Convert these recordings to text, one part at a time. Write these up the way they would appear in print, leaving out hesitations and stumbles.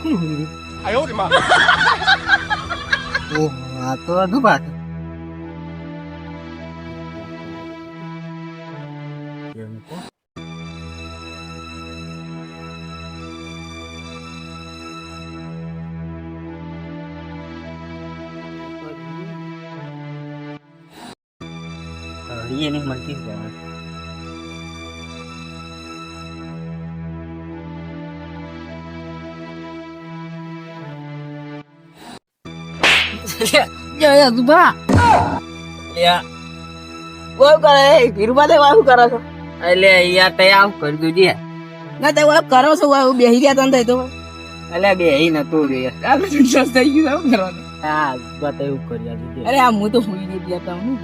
કઈ હુઈ? 哎呦我的妈！ ઓહ, આ તો અધુ વાત. એ નહીં મળતી જ જાય. જય દુભા યાર ઓય કરે ધીરુભા તે વાહુ કરો છો એટલે યાર તે આવ કરી દુજી. ના તે ઓય કરો છો વાહુ બેહી ગયા તન તો એટલે બે ઈ નતું રે. આ સસ થઈ ગયું શું કરવાનું હા વાત એવું કરી દુજી. અરે આ હું તો હુઈ નહીં ગયા હું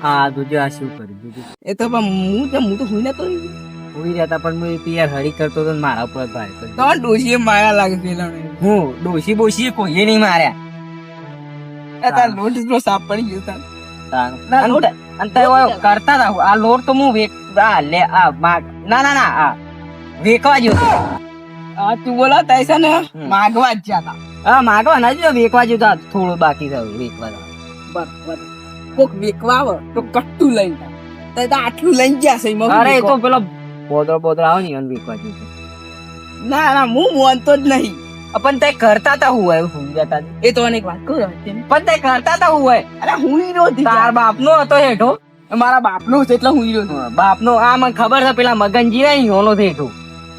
આ દુજી આ શું કરી દુજી. એ તો પણ હું તો હુઈ નતો હોઈ રહ્યા પણ હું પિયર હરી કરતો તો મારા ઉપર ભાઈ કરી. તો ડોશીએ માયા લાગે પેલા હું ડોશી બોશી કોઈ નહીં માર્યા. એ તાર લોટ નો સાપ પડી ગયો તાર ના, લોટ. અંતે કરતા હતા આ લોટ તો હું વેક આ લે આ માગ ના ના ના આ વેકવા જો. આ તું બોલા તૈસા ને માગવા જ જ્યાં તા હા માગવા ના જો વેકવા જો થોડું બાકી થયું વેકવા. બરાબર કોક વેકવા આવે તો કટ્ટું લઈને તો આટલું લઈને ગયા છે એમાં અરે એ તો વેકવા. પેલો બોદરો આવે ને એને વેકવા જો. ના ના હું માનતો જ નહીં પણ તે કરતા તા હું હોય હું જતા. એ તો અનેક વાત કહું પણ તે કરતા તા હું હોય. અરે હું હીરો તાર બાપ નો હતો હેઠો. મારા બાપનો છે એટલે હું હીરો છું. બાપ નો આ મને ખબર છે પેલા મગનજી નહીં હોનો હેઠો.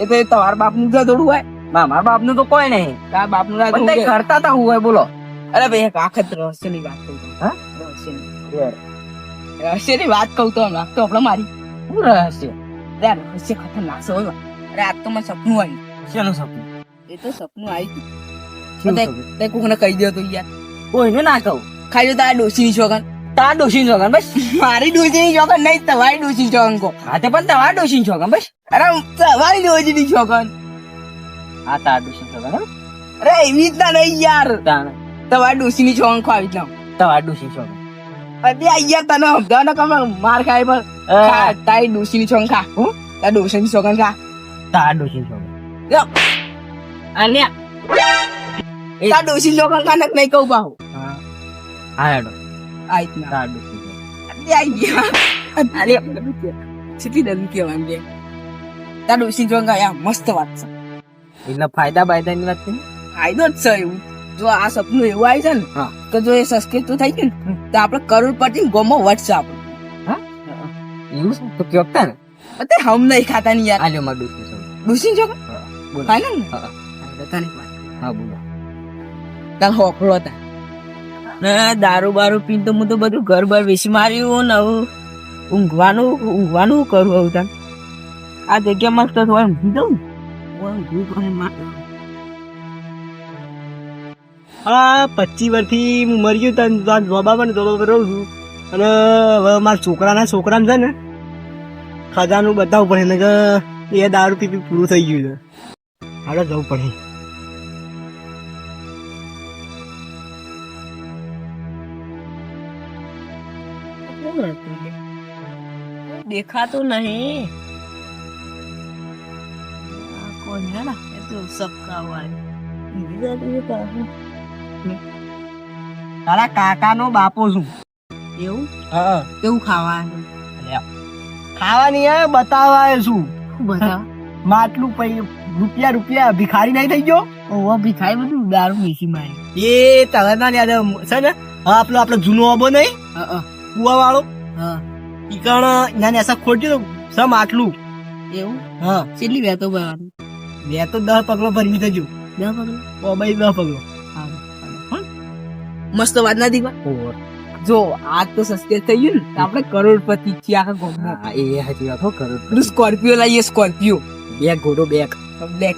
એ તો તમારા બાપનું છે થોડું હોય મારા બાપ નું તો કોઈ નહીં. તારા બાપનું ના પણ તે થોડું. કરતા તા હું હોય બોલો. અરે ભાઈ એક આખત રહસ્યની વાત કહું છું. હા? રહસ્યની વાત કહું તો હમણાં તો આપણે મારી શું રહસ્ય? અરે આ રહસ્ય ખતરનાક છે હોય. અરે આજ તો મને સપનું આવ્યું. શેનું સપનું? એ તો સપનું આવ્યું શું તે સપનું? તે કોકને કહી દો તો યાર કોઈને ના કહું. ખાઈ જો તારા ડોશીની છોકન તાર ડોશી છોકન બસ. મારી ડોશીની છોકન નહીં તમારી ડોશીની છોકન કો હા તે પણ તમારા ડોશી છોકન બસ. અરે તમારી ડોશીની છોકન આ તાર ડોશી છોકન હે? અરે એવી રીતના નહીં યાર તાણ તમારી ડોશીની છોકન કો આવી રીતના તમારા ડોશી છોકન. અરે યાર તને સમજાવને કમ માર ખાય પણ ખા તારી ડોશીની છોકન ખા હું તારી ડોશીની છોકન ખા તાર ડોશી છોકન. યો અલ્યા તાર ડોશીની છોકન ખા નક નહીં કહું બાહુ હા હા હેડો આ રીતના તાર ડોશી છોકન. અરે યાર અરે કેટલી દમ કેવાનું છે તાર ડોશીની છોકન ખા યાર મસ્ત વાત છે એટલે ફાયદા બાયદાની વાત નહીં. ફાયદો જ છે એવું જો આ સપનું એવું આવી છે ને હા. તો જો એ સબસ્ક્રાઇબ તો થઈ ગયું ને તો આપણે કરોડપતિ ગોમો વટશે આપણે એવું છે? તો કયોકતા ને અતે હમ નહીં ખાતા ની યાર આલ્યો માર ડોશી છોકન. ડોશી છોકન બોલો. ફાઇનલ ને હા. તને વાત હા બોલો. તાર હોકળો હતા ના દારૂ બારૂ પીને તો હું તો બધું ઘર બાર વેચી માર્યું ને હવે ઊંઘવાનું કરું હવે તાર આ જગ્યા મસ્ત હોય ઊંઘી દઉં આ 25 વર્ષથી હું મરી ગયો તને જોબા પણ જોબા રહું છું અને હવે મારા છોકરાને છે ને ખજાનું બતાવવું પડે ને કે એ દારૂ પી પૂરું થઈ ગયું છે. હાલો જવું પડે. દેખાતો નહીં કોણ હે ના એ તો સબકા વાળી તારા કાકાનો બાપો છું. એવું હા કેવું ખાવાનું ખાવાની હે બતાવવા આવ્યો છું. બધા માટલું રૂપિયા ભિખારી નહીં થઈ ગયો. ઓવા ભીખાઈ બધું દારૂ વેચી મારી એ તારા ના યાદ છે ને હા આપણો જૂનો અબો નહીં હા કુવા વાળો હા ઈકણ નાની એસા ખોટ્યું તો સમ આટલું એવું હા કેટલી વેતો ભરવાની મેં તો 10 પગલો ભરી થજો 10 પગલું મોબાઈલ 10 પગલો મસ્ત વાત નથી જો આજ તો સસ્તે થઈ ગયું ને તો આપણે કરોડપતિ છીએ આખા ગામમાં હા, એ હાચી વાત હો કરો. પેલું સ્કોર્પિયો લાવીએ સ્કોર્પિયો બે ઘોડો બે બ્લેક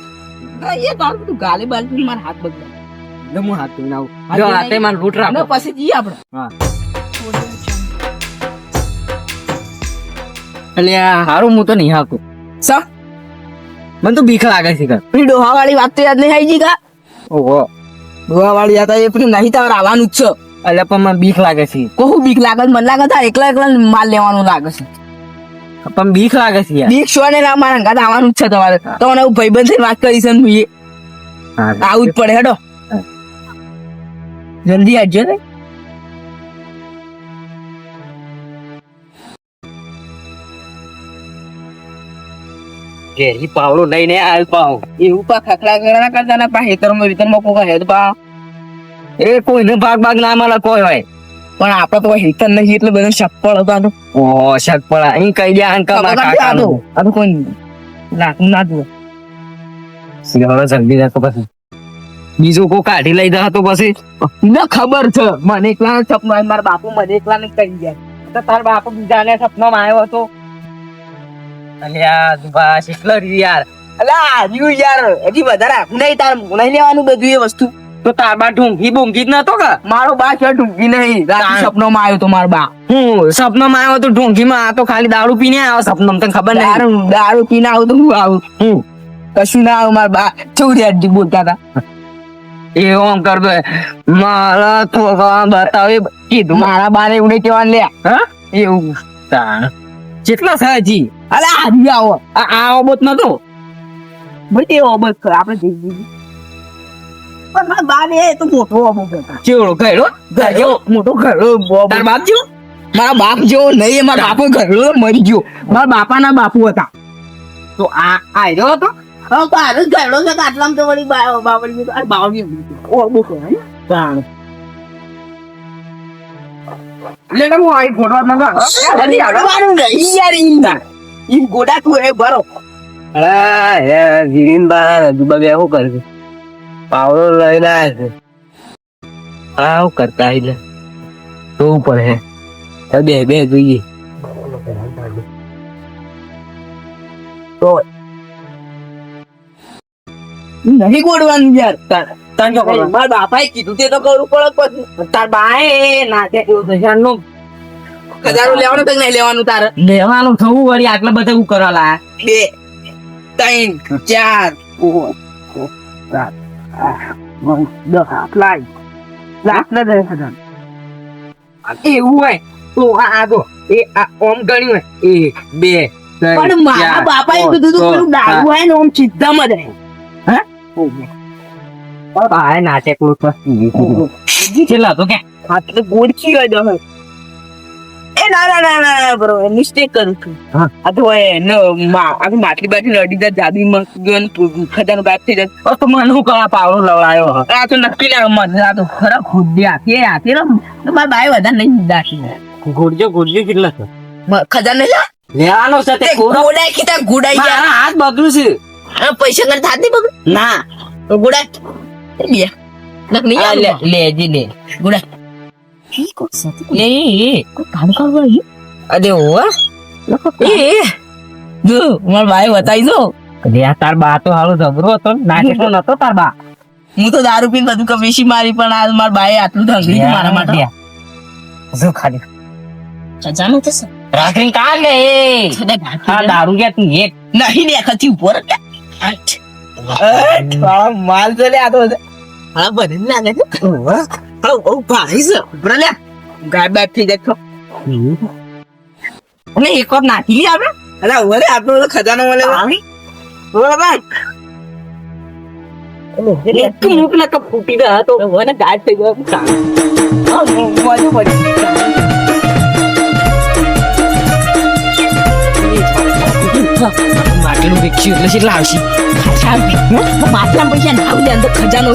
એ તારું બધું ગાલે બાલે મારા હાથ બગડે એટલે હું હાથ ધોઈને આવું. હાથ જો ધોઈને હાથે મારે લૂંટ અને રાખો. પછી જઈએ આપણે હા. એટલે આ હારું હું તો નહીં હાકું. સા મને તો બીક લાગે છે ઘર. પેલી ડોહા વાળી વાત તો યાદ નહીં આવી ગઈ કા ઓહો ડોહા વાળી હતા એ પેલી નહીં તાર આવવાનું જ છે એટલે પણ મને બીક લાગે છે. કહું બીક લાગે છે? મને લાગે તાર એકલા એકલા માલ લેવાનું લાગે છે પણ બીક લાગે છે યાર. બીક શો ને મારા ઘર આવવાનું જ છે તમારે તમને હું ભાઈબંધ થઈને વાત કરી છે ને હું એ આવું જ પડે હેડો જલ્દી આવજો ને ઘેરી પાવડો લઈને આવ પાવ એવું પા ખખડા ગળા કરતા ના પા હેતરમાં વિતરમાં કોક હેત પા એ કોઈને ભાગ ના મળે કોઈ હોય પણ આપડે તો હેતર નહીં એટલે બધું ચપ્પળ હતા તો ઓ શક પડા અહીં કઈ દે અંકા માં કાકાનું આ તો કોઈ લાગતું ના દો સિગારો જલ્દી જતો પછી બીજો કો કાઢી લઈ જા તો પછી ના ખબર છે મને એકલા સપનો આવ્યો મારા બાપુ મને એકલા ને કહી જાય તો તાર બાપુ બીજાને સપનામાં આવ્યો હતો અલ્યા દુબા શીખલો રી યાર અલા આજુ યાર હજી વધારે આખું નહીં તાર નહીં લેવાનું બધું એ વસ્તુ તો તારબા ઢૂંઘી બૂંઘી જ નતો કે મારો બા છે ઢૂંકી નહીં રાતે સપનામાં આવ્યો તો મારો બા હું સપનામાં આવ્યો તો ઢોંગીમાં આ તો ખાલી દારૂ પીને આવ્યો સપનામાં તને ખબર નહીં દારૂ પીને આવું તો હું આવું કશું ના આવું મારા બા ચૌરિયાજી બોલતા હતા એવું આમ કરતો મારા તો બતાવે કીધું મારા બાને એવું નહીં કહેવાનું લે હા એવું કેટલા છે હજી અલા આવી આવો આ ઓબત નતો ભાઈ તે ઓબત આપણે જઈ જઈએ પણ મારા બા ને તો મોટો ઓબત હતો ચેવડો ઘેડો ઘરડો મોટો ઘરડો તાર બાપ જેવો મારા બાપ જેવો નહીં મારા બાપો ઘરડો મરી ગયો મારા બાપાના બાપુ હતા તો આ રહ્યો હતો હા તો આરો ઘરડો છે આટલામાં તો વળી બાવળી આ બાવળી ઓબો કરે તાણ એટલે હું આઈ ફોટો યાર ઈ ગોડા તું એ ભરો અરે જીરીન બા દુબા બે શું કરે પાવડો લઈને આવ્યા છે હા હું કરતા એટલે જોવું પડે બે બે જોઈએ તો નહીં ગોડવાનું યાર તને જો ખબર મારા બાપાએ કીધું તે તો કરવું પડે પછી તાર બાએ નાખે દશાનું ખજારો લેવાનું તો નહીં લેવાનું તારે લેવાનું થવું વળી આટલા બધા હું કરવા લાયા 2 3 4 એવું હોય તો આ જો એ ઓમ ગણ્યું હોય 1 2 પણ મારા બાપાએ કીધું તું પેલું દારૂ હોય ને ઓમ સીધામાં જ આ નાટક છેલ્લા તો કે એટલે ગોળચી હોય દો એ ના ના ના ના બરોબર મિસ્ટેક કરું છું આ તો આ માટલી બાટલી રડી જાય જાદુ માં ખજાનો ગાયબ થઈ જાય તો મને હું કરા પાવડો લવડાયો આ તો નક્કી ના મને આ તો ખરા ખુદ હાથે હાથે મારા બાય વધારે નહીં દાખી ગોળજો કેટલા છે ખજાનો લેવાનો છે તે ગોડાઈ કીધા ગોડાઈ મારા હાથ બગડ્યું છે પૈસા કર થાત નહીં બગડ ના તો ગોડાઈ બે નક નહીં લેજી લે ગોડાઈ નહીં કામ કરવા અરે ઓવા જો મારા ભાઈ બતાવી દો લે તાર બા તો હાલો જબરો હતો નાટક નતો તાર બા હું તો દારૂ પીને બધું કપેશી મારી પણ આ મારા ભાઈ આટલું ધંગી મારા માટે જો ખાલી સજાનું થશે રાખીને કા લે આ દારૂ ગયા તું એક નહીં ને ખચી ઉપર માલ છે લે આ તો હા બને લાગે છે ઓ ભાઈ છે ઉપર લે ગાય બાય થઈ જાય અને એક વાર નાખી લે આપણે અલા ઓરે આપણો ખજાનો મળે આવી બરાબર એક મુક ના કપ ફૂટી ગયા તો મને ગાય થઈ ગયો હા મજો પડી માટલું વેચ્યું એટલે કેટલા આવશે માટલા પૈસા ના આવે અંદર ખજાનો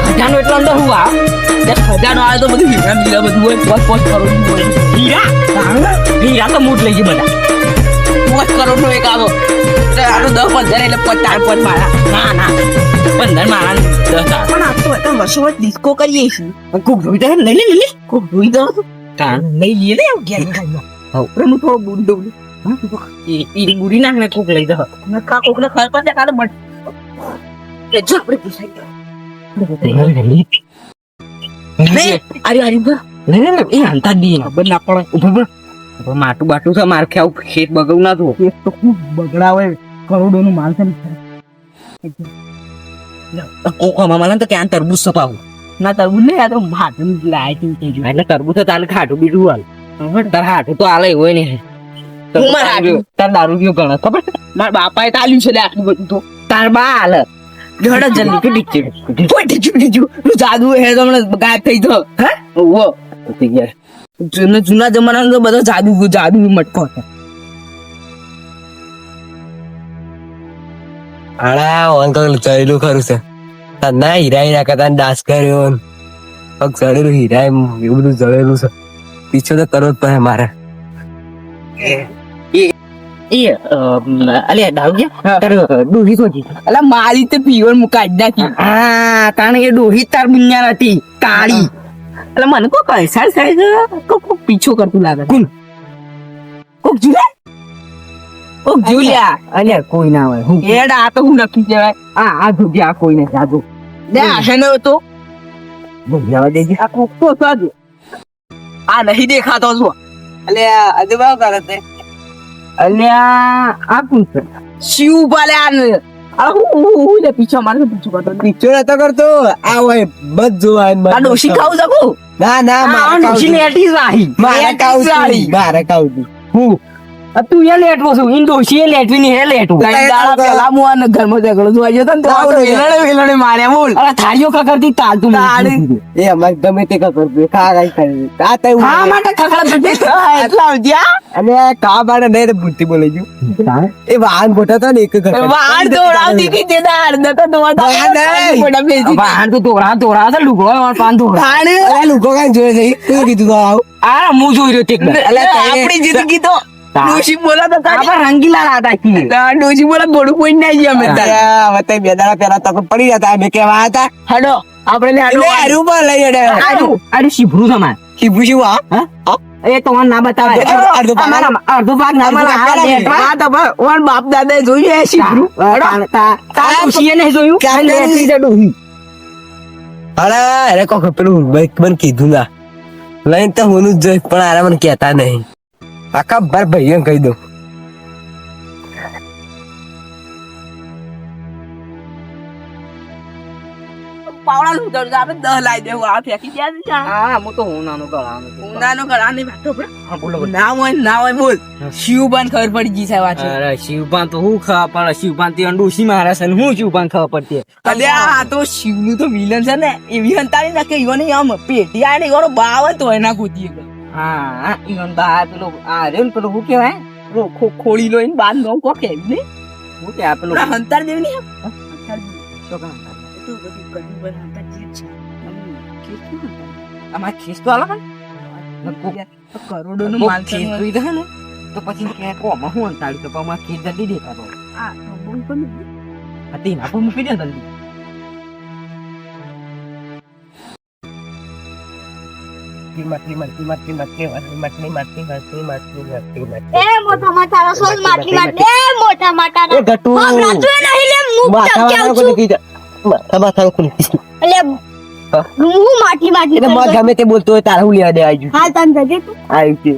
ખજાનો એટલો અંદર હું ખજાનો આવે તો બધું હીરા બીરા બધું હોય પોત કરોડ હીરા તો મૂઠ લઈ ગઈ બધા 5 કરોડ નો એક આવો આનું 10-15 એટલે 50 મારા ના 15 મારા 10 પણ આ તો એટલે વર્ષો ડિસ્કો કરીએ છીએ કોક જોઈ દે લઈ કોક જોઈ દો કાન લઈ લઈએ ને ગયા ખાઈ હું થોડો બુંડો ઈ ગુડી નાખ ને કોક લઈ દો નકા કોક ને ખર પર કાલે મટ એ જો આપણે પૂછાઈ અરે એ હંતા દી ખબર ના પડે ઉભો માટું બાટું છે માર ખાવ ખેત બગડું ના થો એક તો ખૂબ બગડાવે કરોડો નું માલ છે કોકમાં મને તો ક્યાં તરબૂચ સપાવું ના તરબૂચ નહીં આ તો હાથું લાય તું થઈ ગયું એટલે તરબૂચ તો તારે ખાટું બીજું હાલ તાર હાટું તો હાલે હોય ને હું માર હાટું તાર દારૂ પીઓ ગણે ખબર મારા બાપાએ તાલ્યું છે લે આટલું બધું તો તાર બા હાલ જોડે જલ્દી કે ડીચે કોઈ ડીચું તું જાદુ હે તો હમણાં ગાયબ થઈ તો હે ઓવો થઈ ગયા જૂના જમાનાનો તો બધો જાદુ મટકો હતો. આડા અંકલ ચડેલું ખરું છે ના હીરા કરતા ડાસ કર્યો પગ ચડેલું હીરા એવું બધું જડેલું છે પીછો તો કરવો જ પડે મારે. અલે દારૂ ગયા તાર ડોહી સોજી અલે મારી તો પીવર મુકાઈ નાખી હા કારણ કે ડોહી તાર બુન્યાર હતી કાળી એટલે મને કોક અહેસાસ થાય છે કોક પીછો કરતું લાગે કોણ કોક જુલ્યા અલ્યા કોઈ ના હોય હું એડ આ તો હું નક્કી કહેવાય આ જોગ્યા કોઈ ને જાદુ લે આશે ન તો જવા દેજે. આ કોક તો સાજુ આ નહીં દેખાતો છો અલ્યા અજબા કરે છે અલ્યા આ કોણ છે શિવ પાલે આ હું લે પીછો મારે પીછો કરતો પીછો નતો કરતો આ હોય બધ જોવા આ ડોશી ખાવું શકું ના ના મારે ડોશી લેટી રાહી મારે કાવું હું તું એ લેટવો છું ઇન ડોશી એ લેટવી ની હે લેટવું દાડા પેલા મુ આ ઘરમાં ઝઘડો જોઈ જતો ને તો વેલણે માર્યા બોલ અરે થાળીઓ ખખડતી તાલતું એ અમાર ગમે તે કરતો ખા ગાઈ કરે આ તઈ હા માટે ખખડા એટલા આવજ્યા અને કા બાને નહીં બુદ્ધિ બોલે ગયું એ વાહન ગોઠા તો ને એક ઘર વાળ દોડાવતી કે તે દાડ નતો દોડા બોડા બેસી વાળ તો દોડા છે લુગો પાન દોડા અરે લોકો કાઈ જોયે છે તું કીધું તો આવ આ મુ જોઈ રહ્યો ટેક આપણી જિંદગી તો ડોશી બોલા તો આપણે રંગીલા રાતા કી ડોશી બોલા બોડું કોઈ નહીં અમે હવે તે બે દાડા પેલા તક પડી જતા અમે કેવા હતા હડો આપણે ને એટલે હારું પર લઈ અડે અરે શીભરું સમાન શીભું શું આ એ તો ના બતાવે અડધો ભાગ ના હા તો ઓન બાપ દાદા જોયું એ શીભરું તા ડોશીએ નહીં જોયું અરે અરે કોક પેલું બાઈક બન કીધું ના લઈને તો હું જ જોઈ પણ આરા મને કહેતા નહીં આખા બાર ભાઈઓ કહી દઉં પાવડા લૂંટો આપણે 10 લાવી દેવું આ ફેંકી દે હા હું તો નાનો ગળા ની વાતો બોલો ના હોય બોલ શિવબાન ખબર પડી ગઈ છે વાત અરે શિવપાન તો હું ખબર પડે શિવપાન થી અંડુસી મારે છે હું શિવપાન ખબર પડતી અલ્યા આ તો શિવ નું તો વિલન છે ને એવી હંતાળી નાખે ઈવન આમ પેટી આને ઈવનો બાવ તો એના ગોતી હા ઈવન બા પેલો આ રે પેલો હું કેવાય ખોળી લોઈને બાંધ નો કો કે ને હું કે પેલો હંતાળ દેવ ની છોકરા તો બધું કર્યું બનાવતા જે છે અમાર ખીસ તો આલો કરોડો નું માલ છે ને તો પછી કે કોમાં હું અંતાળી તો પમાં ખીસ જલ્દી દેખાતો આ બોલ પણ હતી ના પણ મૂકી દે જલ્દી એ મોટા માતાનો સોલ માટલી માટે એ મોટા માતાનો એ ગટુ હમણાં તો નહીં લે મુક એટલે હું માટલી ગમે તે બોલતો હોય તારા હું લેવા દે આવી હા તને જજે તું આવ્યું છે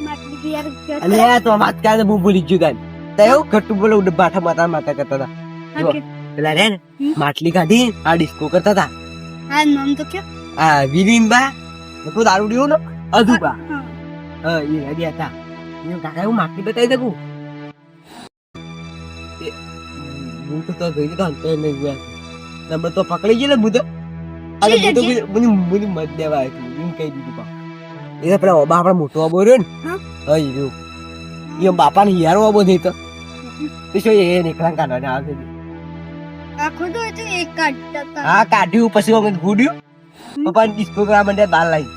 માટલી યાર અલે તો વાત કાલે બહુ ભૂલી ગયો ગાન તો એવું ગટુ બોલો બાઠા માતા કરતા હતા જો પેલા રે માટલી કાઢી આ ડિસ્કો કરતા હતા હા નામ તો કે આ વિરીન બા તો દારૂ ડીયો ને અધુબા હા એ હડિયા હતા એ કાકા હું માટલી બતાવી શકું હું તો જોઈ લીધો અંતે નહીં ગયા નંબર તો પકડી ગયો ને બુધ અરે હું તો મને મત દેવા આવ્યું એમ કહી દીધું બા એ પેલા ઓબા આપણા મોટો ઓબો રહ્યો ને હા એ રહ્યો એ બાપા ને યારો ઓબો નહીં તો શું એ નીકળા કાઢવાને આવે આખો તો એ તો એક કાઢતા હા કાઢ્યું પછી અમે ગુડ્યું પપ્પા ડિસ્કો કરવા માંડ્યા બાર લાવી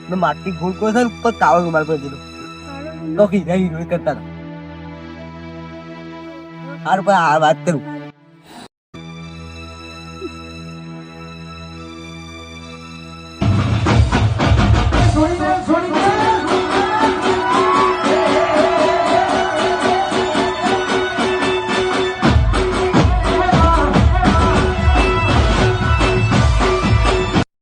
મેં માટલી ઘૂંટકો છે ને ઉપર કાવળ રૂમાલ પર દીધો તો હીરા કરતા હતા હાર પર આ વાત કરું છોડી દે